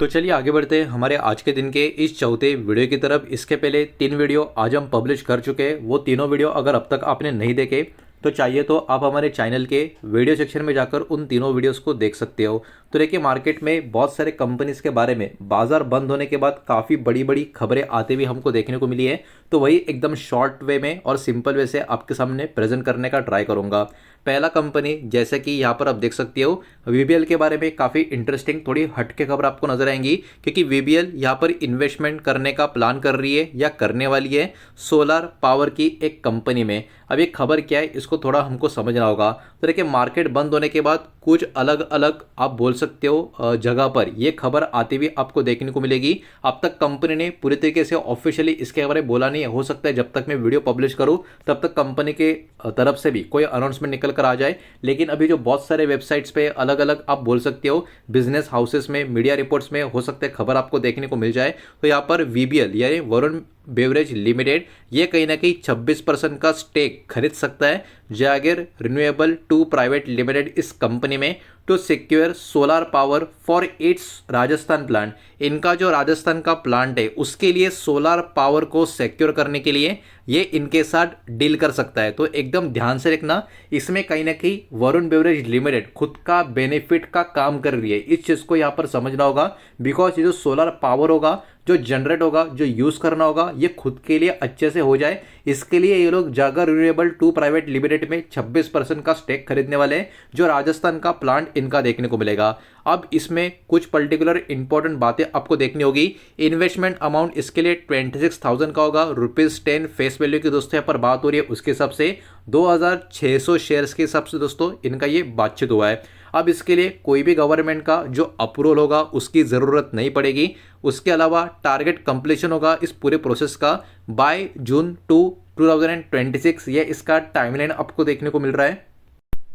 तो चलिए आगे बढ़ते हैं हमारे आज के दिन के इस चौथे वीडियो की तरफ। इसके पहले 3 वीडियो आज हम पब्लिश कर चुके हैं। वो तीनों वीडियो अगर अब तक आपने नहीं देखे तो चाहिए तो आप हमारे चैनल के वीडियो सेक्शन में जाकर उन तीनों वीडियोस को देख सकते हो। तो देखिए, मार्केट में बहुत सारे कंपनीज के बारे में बाजार बंद होने के बाद काफ़ी बड़ी बड़ी खबरें आते हुए हमको देखने को मिली है। तो वही एकदम शॉर्ट वे में और सिंपल वे से आपके सामने प्रेजेंट करने का ट्राई करूंगा। पहला कंपनी, जैसे कि यहाँ पर आप देख सकते हो, वीबीएल के बारे में काफ़ी इंटरेस्टिंग थोड़ी हटके खबर आपको नजर आएंगी, क्योंकि वीबीएल यहाँ पर इन्वेस्टमेंट करने का प्लान कर रही है या करने वाली है सोलर पावर की एक कंपनी में। अब ये खबर क्या है, इसको थोड़ा हमको समझना होगा। तो देखिए, मार्केट बंद होने के बाद कुछ अलग अलग आप बोल सकते हो जगह पर ये खबर आती हुई आपको देखने को मिलेगी। अब तक कंपनी ने पूरी तरीके से ऑफिशियली इसके बारे में बोला नहीं है। हो सकता है जब तक मैं वीडियो पब्लिश करूं तब तक कंपनी के तरफ से भी कोई अनाउंसमेंट निकल कर आ जाए। लेकिन अभी जो बहुत सारे वेबसाइट्स पे अलग अलग आप बोल सकते हो बिजनेस हाउसेस में, मीडिया रिपोर्ट्स में हो सकता है खबर आपको देखने को मिल जाए। तो यहाँ पर वीबीएल यानी वरुण बेवरेज लिमिटेड ये कहीं ना कहीं 26% का स्टेक खरीद सकता है Jagir renewable two private limited इस कंपनी में, to secure solar power for its Rajasthan plant. इनका जो राजस्थान का प्लांट है उसके लिए सोलर पावर को सिक्योर करने के लिए ये इनके साथ डील कर सकता है। तो एकदम ध्यान से देखना, इसमें कहीं ना कहीं वरुण बेवरेज लिमिटेड खुद का बेनिफिट का काम कर रही है। इस चीज़ को यहाँ पर समझना होगा, बिकॉज ये जो सोलर पावर होगा जो जनरेट होगा, जो यूज़ करना होगा, ये खुद के लिए अच्छे से हो जाए, इसके लिए ये लोग जागर रिन्यूएबल टू प्राइवेट लिमिटेड में 26% का स्टेक खरीदने वाले हैं, जो राजस्थान का प्लांट इनका देखने को मिलेगा। अब इसमें कुछ पर्टिकुलर इंपॉर्टेंट बातें आपको देखनी होगी। इन्वेस्टमेंट अमाउंट इसके लिए 26,000 का होगा, ₹10 फेस वैल्यू की दोस्तों यहाँ पर बात हो रही है। उसके हिसाब से 2,600 शेयर्स के हिसाब से दोस्तों इनका ये बातचीत हुआ है। अब इसके लिए कोई भी गवर्नमेंट का जो अप्रूवल होगा उसकी ज़रूरत नहीं पड़ेगी। उसके अलावा टारगेट कंप्लीशन होगा इस पूरे प्रोसेस का बाय जून 2026, ये इसका टाइमलाइन आपको देखने को मिल रहा है।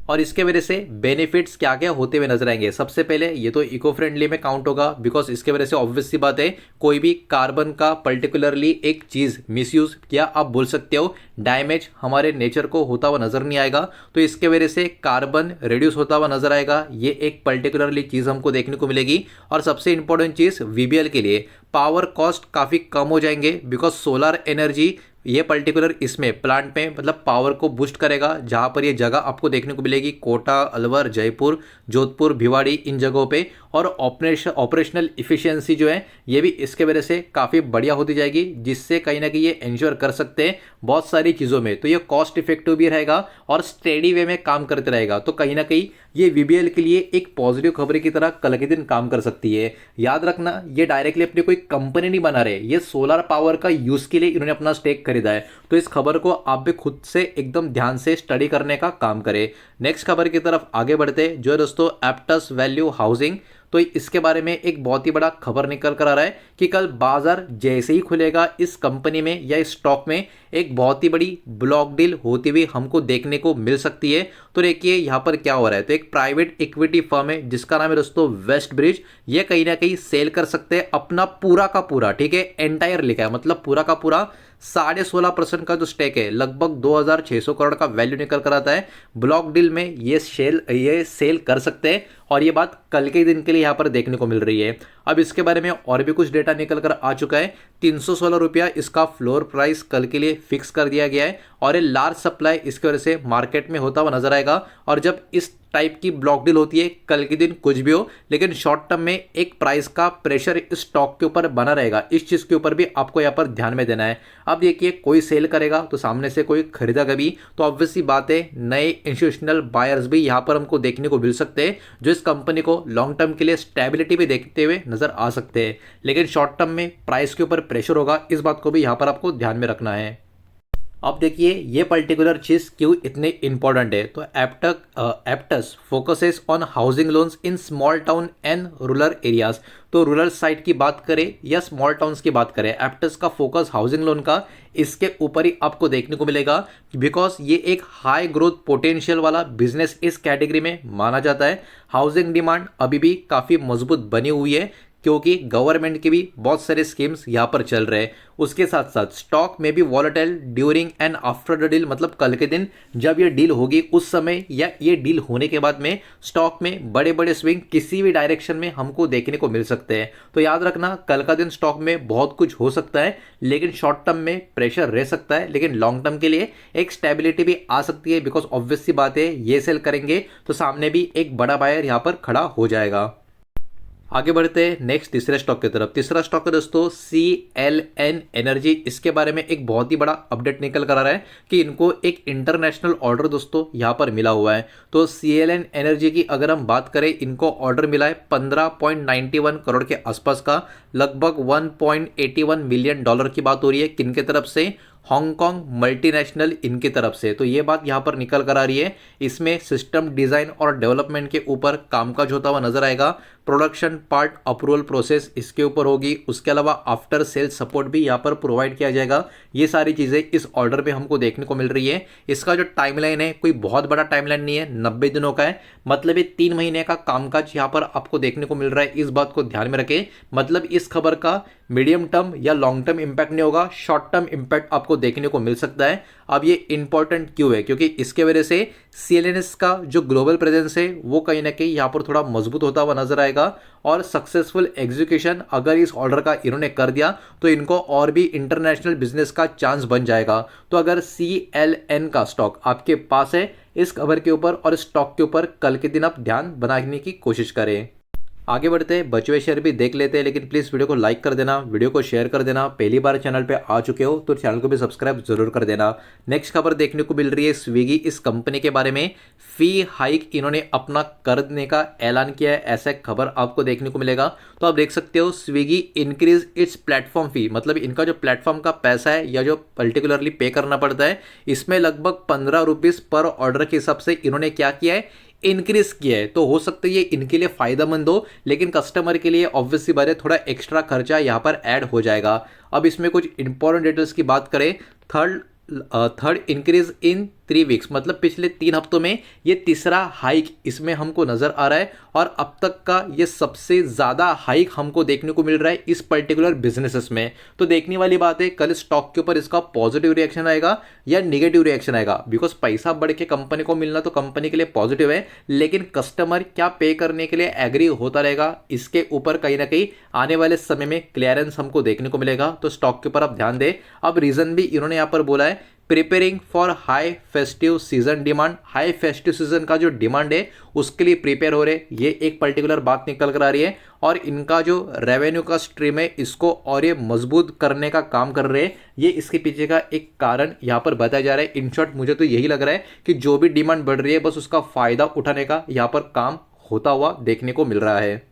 और इसके वजह से बेनिफिट्स क्या क्या होते हुए नजर आएंगे। सबसे पहले ये तो इको फ्रेंडली में काउंट होगा, बिकॉज इसके वजह से ऑब्वियस सी बात है कोई भी कार्बन का पर्टिकुलरली एक चीज़ मिसयूज या आप बोल सकते हो डैमेज हमारे नेचर को होता हुआ नजर नहीं आएगा। तो इसके वजह से कार्बन रिड्यूस होता हुआ नजर आएगा, ये एक पर्टिकुलरली चीज़ हमको देखने को मिलेगी। और सबसे इंपॉर्टेंट चीज़ वीबीएल के लिए पावर कॉस्ट काफ़ी कम हो जाएंगे, बिकॉज सोलर एनर्जी ये पर्टिकुलर इसमें प्लांट में मतलब पावर को बूस्ट करेगा। जहाँ पर ये जगह आपको देखने को मिलेगी कोटा, अलवर, जयपुर, जोधपुर, भिवाड़ी, इन जगहों पे। और ऑपरेशनल इफिशियंसी जो है ये भी इसके वजह से काफ़ी बढ़िया होती जाएगी, जिससे कहीं ना कहीं ये इंश्योर कर सकते हैं बहुत सारी चीज़ों में। तो ये कॉस्ट इफेक्टिव भी रहेगा और स्टेडी वे में काम करते रहेगा। तो कहीं ना कहीं ये वीबीएल के लिए एक पॉजिटिव खबर की तरह कल के दिन काम कर सकती है। याद रखना, ये डायरेक्टली अपनी कोई कंपनी नहीं बना रहे, ये सोलर पावर का यूज़ के लिए इन्होंने अपना स्टेक खरीदा है। तो इस खबर को आप भी खुद से एकदम ध्यान से स्टडी करने का काम करें। नेक्स्ट खबर की तरफ आगे बढ़ते जो है दोस्तों, एप्टस वैल्यू हाउसिंग। तो इसके बारे में एक बहुत ही बड़ा खबर निकल कर आ रहा है कि कल बाजार जैसे ही खुलेगा इस कंपनी में या इस स्टॉक में एक बहुत ही बड़ी ब्लॉक डील होती हुई हमको देखने को मिल सकती है। तो देखिए यहाँ पर क्या हो रहा है, तो एक प्राइवेट इक्विटी फर्म है जिसका नाम है दोस्तों वेस्ट ब्रिज। ये कहीं ना कहीं सेल कर सकते हैं अपना पूरा का पूरा, ठीक है, एंटायर लिखा है मतलब पूरा का पूरा 16.5% का जो स्टेक है, लगभग 2,600 करोड़ का वैल्यू निकल कर आता है। ब्लॉक डील में ये सेल कर सकते हैं और ये बात कल के दिन के लिए यहाँ पर देखने को मिल रही है। अब इसके बारे में और भी कुछ डेटा निकल कर आ चुका है। 316 रुपया इसका फ्लोर प्राइस कल के लिए फिक्स कर दिया गया है और ये लार्ज सप्लाई इसकी वजह से मार्केट में होता हुआ नजर आएगा। और जब इस टाइप की ब्लॉक डील होती है, कल के दिन कुछ भी हो, लेकिन शॉर्ट टर्म में एक प्राइस का प्रेशर इस स्टॉक के ऊपर बना रहेगा। इस चीज़ के ऊपर भी आपको यहाँ पर ध्यान में देना है। अब देखिए, कोई सेल करेगा तो सामने से कोई खरीदेगा भी, तो ऑब्वियसली बात है नए इंस्टीट्यूशनल बायर्स भी यहाँ पर हमको देखने को मिल सकते हैं, जो इस कंपनी को लॉन्ग टर्म के लिए स्टेबिलिटी भी देखते हुए नजर आ सकते हैं। लेकिन शॉर्ट टर्म में प्राइस के ऊपर प्रेशर होगा, इस बात को भी यहाँ पर आपको ध्यान में रखना है। अब देखिए ये पर्टिकुलर चीज़ क्यों इतनी इंपॉर्टेंट है। तो Aptus focuses on housing loans in small town and rural areas. तो रूरल साइड की बात करें या स्मॉल टाउन्स की बात करें, एप्टस का फोकस हाउसिंग लोन का इसके ऊपर ही आपको देखने को मिलेगा, बिकॉज ये एक हाई ग्रोथ पोटेंशियल वाला बिजनेस इस कैटेगरी में माना जाता है। हाउसिंग डिमांड अभी भी काफ़ी मजबूत बनी हुई है। क्योंकि गवर्नमेंट के भी बहुत सारे स्कीम्स यहाँ पर चल रहे हैं। उसके साथ साथ स्टॉक में भी volatile during and after the deal, मतलब कल के दिन जब ये डील होगी उस समय या ये डील होने के बाद में स्टॉक में बड़े बड़े स्विंग किसी भी डायरेक्शन में हमको देखने को मिल सकते हैं। तो याद रखना, कल का दिन स्टॉक में बहुत कुछ हो सकता है, लेकिन शॉर्ट टर्म में प्रेशर रह सकता है, लेकिन लॉन्ग टर्म के लिए एक स्टेबिलिटी भी आ सकती है। बिकॉज ऑब्वियस सी बात है, ये सेल करेंगे तो सामने भी एक बड़ा बायर यहां पर खड़ा हो जाएगा। आगे बढ़ते हैं नेक्स्ट तीसरे स्टॉक की तरफ। तीसरा स्टॉक है दोस्तों CLN एनर्जी। इसके बारे में एक बहुत ही बड़ा अपडेट निकल कर आ रहा है कि इनको एक इंटरनेशनल ऑर्डर दोस्तों यहां पर मिला हुआ है। तो CLN एनर्जी की अगर हम बात करें, इनको ऑर्डर मिला है 15.91 करोड़ के आसपास का, लगभग $1.81 मिलियन की बात हो रही है। किन के तरफ से? हांगकांग मल्टीनेशनल इनकी तरफ से। तो ये बात यहाँ पर निकल कर आ रही है। इसमें सिस्टम डिजाइन और डेवलपमेंट के ऊपर कामकाज होता हुआ नजर आएगा। प्रोडक्शन पार्ट अप्रूवल प्रोसेस इसके ऊपर होगी। उसके अलावा आफ्टर सेल सपोर्ट भी यहाँ पर प्रोवाइड किया जाएगा। ये सारी चीज़ें इस ऑर्डर में हमको देखने को मिल रही है। इसका जो टाइमलाइन है कोई बहुत बड़ा टाइमलाइन नहीं है, 90 दिनों का है। मतलब ये 3 महीने का कामकाज यहाँ पर आपको देखने को मिल रहा है। इस बात को ध्यान में रखें। मतलब इस खबर का मीडियम टर्म या लॉन्ग टर्म इंपैक्ट नहीं होगा, शॉर्ट टर्म इंपैक्ट आपको देखने को मिल सकता है। अब ये इंपॉर्टेंट क्यों है? क्योंकि इसके वजह से CLNS का जो ग्लोबल प्रेजेंस है वो कहीं ना कहीं यहाँ पर थोड़ा मजबूत होता हुआ नजर आएगा। और सक्सेसफुल एग्जीक्यूशन अगर इस ऑर्डर का इन्होंने कर दिया तो इनको और भी इंटरनेशनल बिजनेस का चांस बन जाएगा। तो अगर CLN का स्टॉक आपके पास है, इस खबर के ऊपर और स्टॉक के ऊपर कल के दिन आप ध्यान बनाने की कोशिश करें। आगे बढ़ते हैं, बचे हुए शेयर भी देख लेते हैं, लेकिन प्लीज़ वीडियो को लाइक कर देना, वीडियो को शेयर कर देना। पहली बार चैनल पे आ चुके हो तो चैनल को भी सब्सक्राइब जरूर कर देना। नेक्स्ट खबर देखने को मिल रही है स्विगी। इस कंपनी के बारे में फी हाइक इन्होंने अपना कर देने का ऐलान किया है, ऐसा खबर आपको देखने को मिलेगा। तो आप देख सकते हो Swiggy increase its platform fee, मतलब इनका जो प्लेटफॉर्म का पैसा है या जो पर्टिकुलरली पे करना पड़ता है, इसमें लगभग 15 रुपीज़ पर ऑर्डर के हिसाब से इन्होंने क्या किया है, इंक्रीज किया है। तो हो सकता है ये इनके लिए फायदेमंद हो, लेकिन कस्टमर के लिए ऑब्वियसली बात है थोड़ा एक्स्ट्रा खर्चा यहाँ पर ऐड हो जाएगा। अब इसमें कुछ इंपॉर्टेंट डिटेल्स की बात करें, थर्ड इंक्रीज इन 3 वीक्स, मतलब पिछले 3 हफ्तों में ये तीसरा हाइक इसमें हमको नजर आ रहा है। और अब तक का ये सबसे ज्यादा हाइक हमको देखने को मिल रहा है इस पर्टिकुलर बिजनेसेस में। तो देखने वाली बात है कल स्टॉक के ऊपर इसका पॉजिटिव रिएक्शन आएगा या निगेटिव रिएक्शन आएगा। बिकॉज पैसा बढ़ के कंपनी को मिलना तो कंपनी के लिए पॉजिटिव है, लेकिन कस्टमर क्या पे करने के लिए एग्री होता रहेगा, इसके ऊपर कहीं ना कहीं आने वाले समय में क्लियरेंस हमको देखने को मिलेगा। तो स्टॉक के ऊपर आप ध्यान दें। अब रीजन भी इन्होंने यहाँ पर बोला है, preparing for high festive season demand. High festive season का जो डिमांड है उसके लिए प्रिपेयर हो रहे, ये एक पर्टिकुलर बात निकल कर आ रही है। और इनका जो रेवेन्यू का स्ट्रीम है इसको और ये मजबूत करने का काम कर रहे हैं, ये इसके पीछे का एक कारण यहाँ पर बताया जा रहा है। इन शॉर्ट मुझे तो यही लग रहा है कि जो भी डिमांड बढ़ रही है बस उसका फायदा उठाने का यहाँ पर काम होता हुआ देखने को मिल रहा है।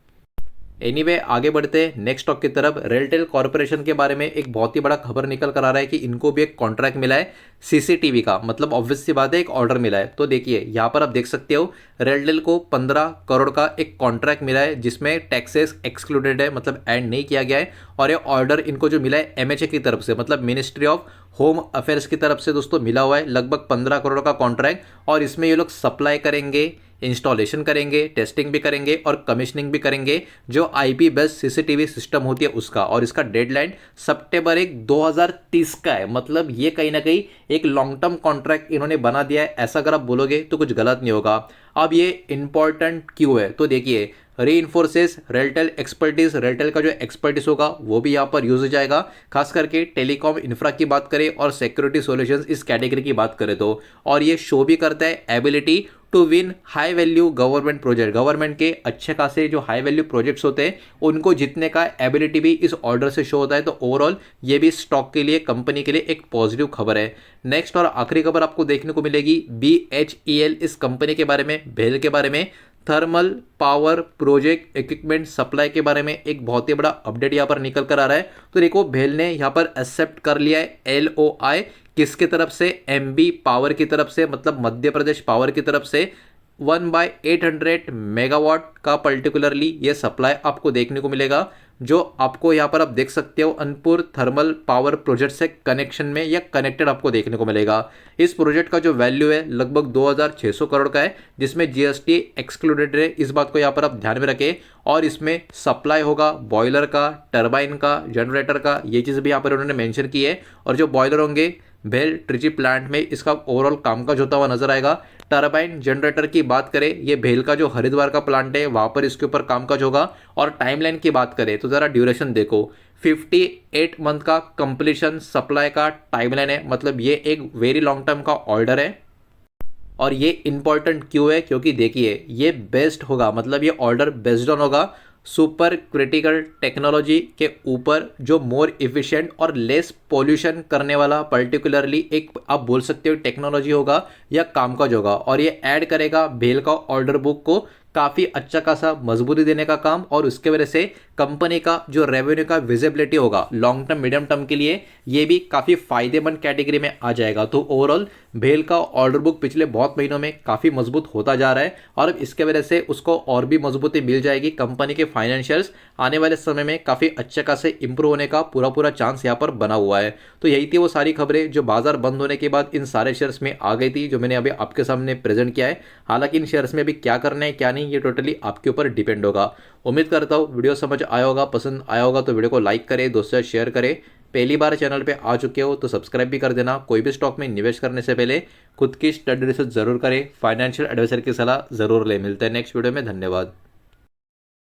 एनीवे आगे बढ़ते हैं नेक्स्ट स्टॉक की तरफ। रेलटेल कॉर्पोरेशन के बारे में एक बहुत ही बड़ा खबर निकल कर आ रहा है कि इनको भी एक कॉन्ट्रैक्ट मिला है CCTV का, मतलब ऑब्वियस सी बात है एक ऑर्डर मिला है। तो देखिए यहाँ पर आप देख सकते हो रेलटेल को 15 करोड़ का एक कॉन्ट्रैक्ट मिला है, जिसमें टैक्सेस एक्सक्लूडेड है, मतलब ऐड नहीं किया गया है। और ये ऑर्डर इनको जो मिला है MHA की तरफ से, मतलब मिनिस्ट्री ऑफ होम अफेयर्स की तरफ से दोस्तों मिला हुआ है, लगभग 15 करोड़ का कॉन्ट्रैक्ट। और इसमें ये लोग सप्लाई करेंगे, इंस्टॉलेशन करेंगे, टेस्टिंग भी करेंगे और कमीशनिंग भी करेंगे जो IP बेस्ड CCTV सिस्टम होती है उसका। और इसका डेडलाइन सितंबर 1, 2030 का है। मतलब ये कहीं ना कहीं एक लॉन्ग टर्म कॉन्ट्रैक्ट इन्होंने बना दिया है, ऐसा अगर आप बोलोगे तो कुछ गलत नहीं होगा। अब ये इंपॉर्टेंट क्यों है? तो देखिए रीइंफोर्सेस रेलटेल एक्सपर्टीज, रेलटेल का जो एक्सपर्टीज होगा वो भी यहाँ पर यूज हो जाएगा, खास करके टेलीकॉम इंफ्रा की बात करें और सिक्योरिटी सॉल्यूशंस इस कैटेगरी की बात करें तो। और ये शो भी करता है ability to win high value government project. Government के अच्छे खासे जो हाई वैल्यू प्रोजेक्ट्स होते हैं उनको जीतने का एबिलिटी भी इस ऑर्डर से शो होता है। तो ओवरऑल ये भी स्टॉक के लिए, कंपनी के लिए एक पॉजिटिव खबर है। नेक्स्ट और आखिरी खबर आपको देखने को मिलेगी BHEL, इस कंपनी के बारे में, भेल के बारे में, thermal power project equipment supply के बारे में एक बहुत ही बड़ा अपडेट यहाँ पर निकल कर आ रहा है। तो देखो भेल ने यहाँ पर एक्सेप्ट कर लिया है LOI, किसके तरफ से? MB पावर की तरफ से, मतलब मध्य प्रदेश पावर की तरफ से 1/800 मेगावाट का पर्टिकुलरली ये सप्लाई आपको देखने को मिलेगा। जो आपको यहाँ पर आप देख सकते हो अनपुर थर्मल पावर प्रोजेक्ट से कनेक्शन में या कनेक्टेड आपको देखने को मिलेगा। इस प्रोजेक्ट का जो वैल्यू है लगभग 2600 करोड़ का है, जिसमें जीएसटी एक्सक्लूडेड है। इस बात को यहाँ पर आप ध्यान में रखें। और इसमें सप्लाई होगा बॉयलर का, टरबाइन का, जनरेटर का, ये चीज़ भी यहाँ पर उन्होंने मेंशन की है। और जो बॉयलर होंगे भेल ट्रिची प्लांट में इसका ओवरऑल कामकाज होता हुआ नजर आएगा। टरबाइन जनरेटर की बात करें, ये भेल का जो हरिद्वार का प्लांट है वहाँ पर इसके ऊपर कामकाज होगा। और टाइमलाइन की बात करें तो ज़रा ड्यूरेशन देखो, 58 मंथ का कंप्लीशन सप्लाई का टाइमलाइन है, मतलब ये एक वेरी लॉन्ग टर्म का ऑर्डर है। और ये इंपॉर्टेंट क्यों है, क्योंकि देखिए ये बेस्ड होगा, मतलब ये ऑर्डर बेस्ड ऑन होगा सुपर क्रिटिकल टेक्नोलॉजी के ऊपर, जो मोर इफिशिएंट और लेस पॉल्यूशन करने वाला पर्टिकुलरली एक आप बोल सकते हो टेक्नोलॉजी होगा या कामकाज होगा। और ये ऐड करेगा भेल का ऑर्डर बुक को काफ़ी अच्छा खासा मजबूती देने का काम, और उसके वजह से कंपनी का जो रेवेन्यू का विजिबिलिटी होगा लॉन्ग टर्म मीडियम टर्म के लिए ये भी काफ़ी फायदेमंद कैटेगरी में आ जाएगा। तो ओवरऑल भेल का ऑर्डर बुक पिछले बहुत महीनों में काफ़ी मजबूत होता जा रहा है, और अब इसके वजह से उसको और भी मजबूती मिल जाएगी। कंपनी के फाइनेंशियल्स आने वाले समय में काफ़ी अच्छे खासे इंप्रूव होने का पूरा चांस यहाँ पर बना हुआ है। तो यही थी वो सारी खबरें जो बाजार बंद होने के बाद इन सारे शेयर्स में आ गई थी, जो मैंने अभी आपके सामने प्रेजेंट किया है। हालांकि इन शेयर्स में अभी क्या करना है क्या नहीं ये टोटली आपके ऊपर डिपेंड होगा। उम्मीद करता हूँ वीडियो समझ आया होगा, पसंद आया होगा तो वीडियो को लाइक करें, दोस्तों से शेयर करें। पहली बार चैनल पे आ चुके हो तो सब्सक्राइब भी कर देना। कोई भी स्टॉक में निवेश करने से पहले खुद की स्टडी रिसर्च जरूर करें, फाइनेंशियल एडवाइजर की सलाह जरूर ले। मिलते हैं नेक्स्ट वीडियो में, धन्यवाद।